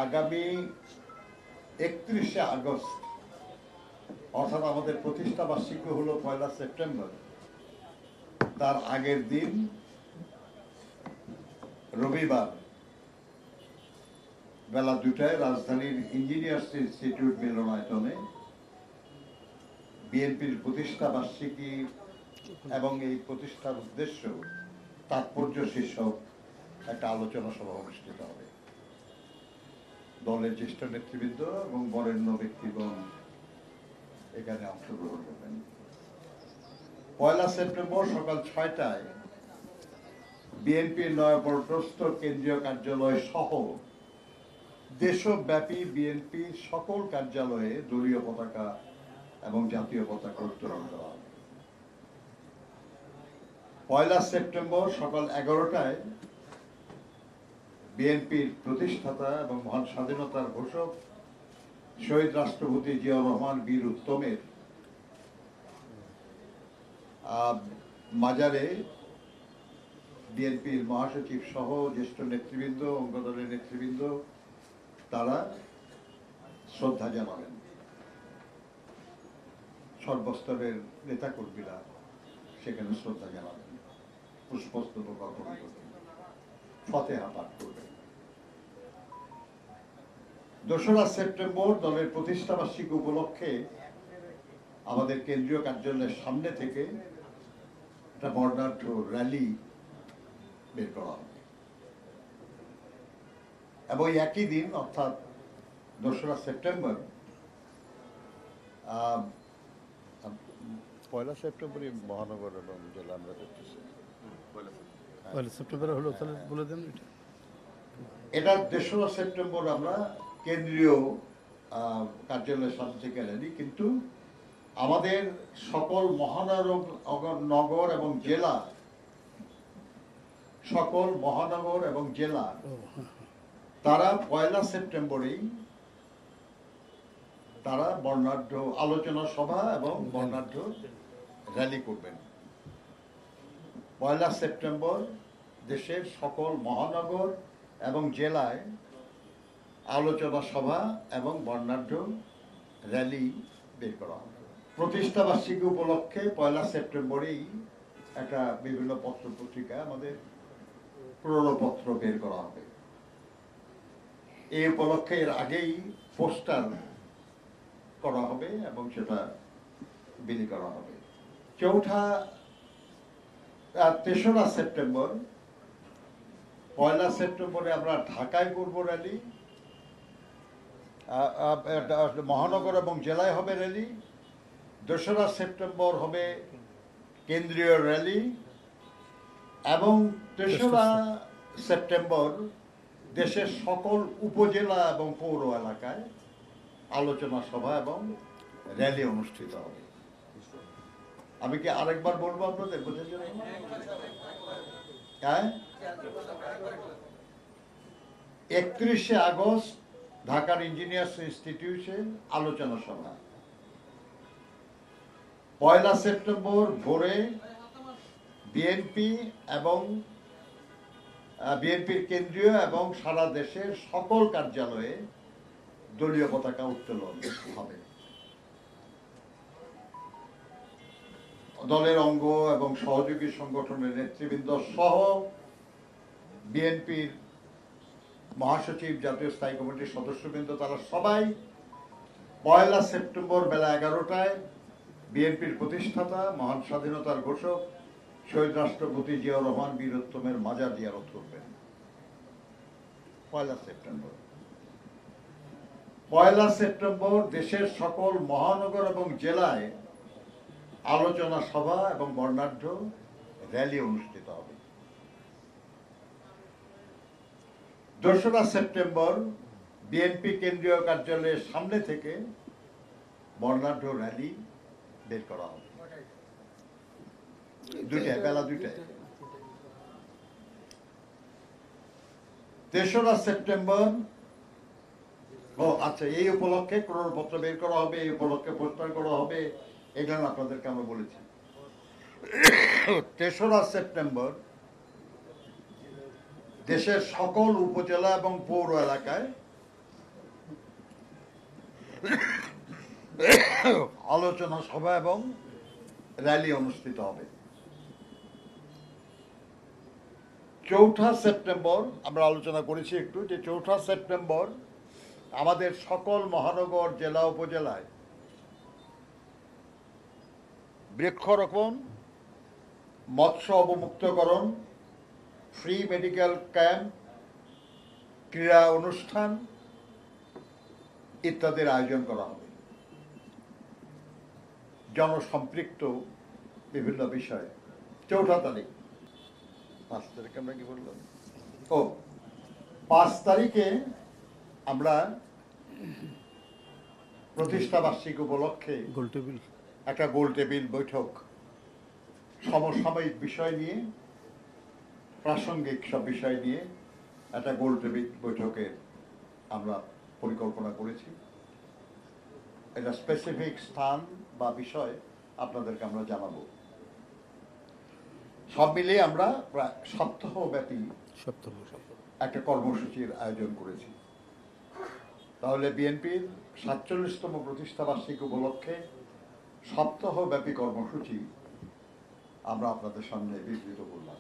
আগামী 31শে আগস্ট অর্থাৎ আমাদের প্রতিষ্ঠা বার্ষিকী হলো 1 সেপ্টেম্বর। তার আগের দিন রবিবার বেলা 2টায় রাজধানীর ইঞ্জিনিয়ার্স ইনস্টিটিউট মিলনায়তনে বিএনপির প্রতিষ্ঠা বার্ষিকী এবং এই প্রতিষ্ঠার উদ্দেশ্য তাৎপর্য শীর্ষক একটা আলোচনা সভা অনুষ্ঠিত হবে। দলের জ্যেষ্ঠ নেতৃবৃন্দ এবং বরেণ্য ব্যক্তিগণ এখানে অংশগ্রহণ করবেন। 1 সেপ্টেম্বর সকাল 6টায় বিএনপির নয়াপল্টস্থ কেন্দ্রীয় কার্যালয় সহ দেশব্যাপী বিএনপির সকল কার্যালয়ে দলীয় পতাকা এবং জাতীয় পতাকা উত্তোলন করা হবে। 1 সেপ্টেম্বর সকাল 11টায় বিএনপির প্রতিষ্ঠাতা এবং মহান স্বাধীনতার ঘোষক শহীদ রাষ্ট্রপতি জিয়াউর রহমান বীর উত্তমের মাজারে বিএনপির মহাসচিব সহ জ্যেষ্ঠ নেতৃবৃন্দ, অঙ্গদলের নেতৃবৃন্দ তারা শ্রদ্ধা জানাবেন। সর্বস্তরের নেতাকর্মীরা সেখানে শ্রদ্ধা জানাবেন, পুষ্পস্তবক অর্পণ করবেন, ফতেহা পাঠ করবেন। 2 সেপ্টেম্বর দলের প্রতিষ্ঠা বার্ষিকী উপলক্ষে আমাদের কেন্দ্রীয় কার্যালয়ের সামনে থেকে একটা বর্ণাঢ্য র্যালি বের করা হবে এবং একই দিন অর্থাৎ 2 সেপ্টেম্বর 1 সেপ্টেম্বরই মহানগর এবং জেলা আমরা করতেছি। 1 সেপ্টেম্বর হলো, তাহলে বলে দেন এটা 2 সেপ্টেম্বর আমরা কেন্দ্রীয় কার্যালয়ের সামনে থেকে র্যালি, কিন্তু আমাদের সকল মহানগর এবং জেলা, সকল মহানগর এবং জেলা তারা 1 সেপ্টেম্বরেই তারা বর্ণাঢ্য আলোচনা সভা এবং বর্ণাঢ্য র্যালি করবেন। 1 সেপ্টেম্বর দেশের সকল মহানগর এবং জেলায় আলোচনা সভা এবং বর্ণাঢ্য র্যালি বের করা হবে। প্রতিষ্ঠা বার্ষিকী উপলক্ষে 1 সেপ্টেম্বরেই একটা বিভিন্ন পত্র পত্রিকা আমাদের প্রণপত্র বের করা হবে। এই উপলক্ষে এর আগেই পোস্টার করা হবে এবং সেটা বিলি করা হবে। 3 সেপ্টেম্বর 1 সেপ্টেম্বরে আমরা ঢাকায় করব র্যালি, মহানগর এবং জেলায় হবে র্যালি। 2 সেপ্টেম্বর হবে কেন্দ্রীয় র্যালি এবং 3 সেপ্টেম্বর দেশের সকল উপজেলা এবং পৌর এলাকায় আলোচনা সভা এবং র্যালি অনুষ্ঠিত হবে। আমি কি আরেকবার বলবো আপনাদের বোঝার জন্য? হ্যাঁ, 31শে আগস্ট ঢাকার ইঞ্জিনিয়ার্স ইনস্টিটিউশন আলোচনা সভা। 1 সেপ্টেম্বর ভোরে বিএনপি এবং বিএনপির কেন্দ্রীয় এবং সারা দেশের সকল কার্যালয়ে দলীয় পতাকা উত্তোলন হবে। দলের অঙ্গ এবং সহযোগী সংগঠনের নেতৃবৃন্দ সহ বিএনপির মহাসচিব, জাতীয় স্থায়ী কমিটির সদস্যবৃন্দ তারা সবাই 1 সেপ্টেম্বর বেলা 11টায় বিএনপির প্রতিষ্ঠাতা মহান স্বাধীনতার ঘোষক শহীদ রাষ্ট্রপতি জিয়াউর রহমান বীর উত্তমের মাজার জিয়ারত করবেন। 1 সেপ্টেম্বর 1 সেপ্টেম্বর দেশের সকল মহানগর এবং জেলায় আলোচনা সভা এবং বর্ণাঢ্য র্যালি অনুষ্ঠিত হবে। 2 সেপ্টেম্বর বিএনপি কেন্দ্রীয় কার্যালয়ের সামনে থেকে বর্ণাঢ্য র্যালি বের করা হবে বেলা 2টায়। 3 সেপ্টেম্বর আচ্ছা, এই উপলক্ষে প্রণপত্র বের করা হবে, এই উপলক্ষে পোস্টার করা হবে, এগুলো আপনাদেরকে আমরা বলেছি। 3 সেপ্টেম্বর দেশের সকল উপজেলা এবং পৌর এলাকায় আলোচনা সভা এবং র্যালি অনুষ্ঠিত হবে। 4 সেপ্টেম্বর আমরা আলোচনা করেছি একটু, যে 4 সেপ্টেম্বর আমাদের সকল মহানগর, জেলা, উপজেলায় বৃক্ষরোপণ, মৎস্য অবমুক্তকরণ, ফ্রি মেডিকেল ক্যাম্প, ক্রীড়া অনুষ্ঠান ইত্যাদির আয়োজন করা হবে। জনসম্পৃক্ত বিভিন্ন বিষয়ে 4 তারিখ, 5 তারিখে আমরা কি বললাম, 5 তারিখে আমরা প্রতিষ্ঠা বার্ষিকী উপলক্ষে গোল টেবিল একটা গোল টেবিল বৈঠক, সমসাময়িক বিষয় নিয়ে, প্রাসঙ্গিক সব বিষয় নিয়ে একটা গোল টেবিল বৈঠকের আমরা পরিকল্পনা করেছি। এটা স্পেসিফিক স্থান বা বিষয় আপনাদেরকে আমরা জানাবো। সব মিলিয়ে আমরা প্রায় সপ্তাহব্যাপী একটা কর্মসূচির আয়োজন করেছি। তাহলে বিএনপির 47তম প্রতিষ্ঠা বার্ষিকী উপলক্ষে সপ্তাহব্যাপী কর্মসূচি আমরা আপনাদের সামনে বিবৃত করলাম।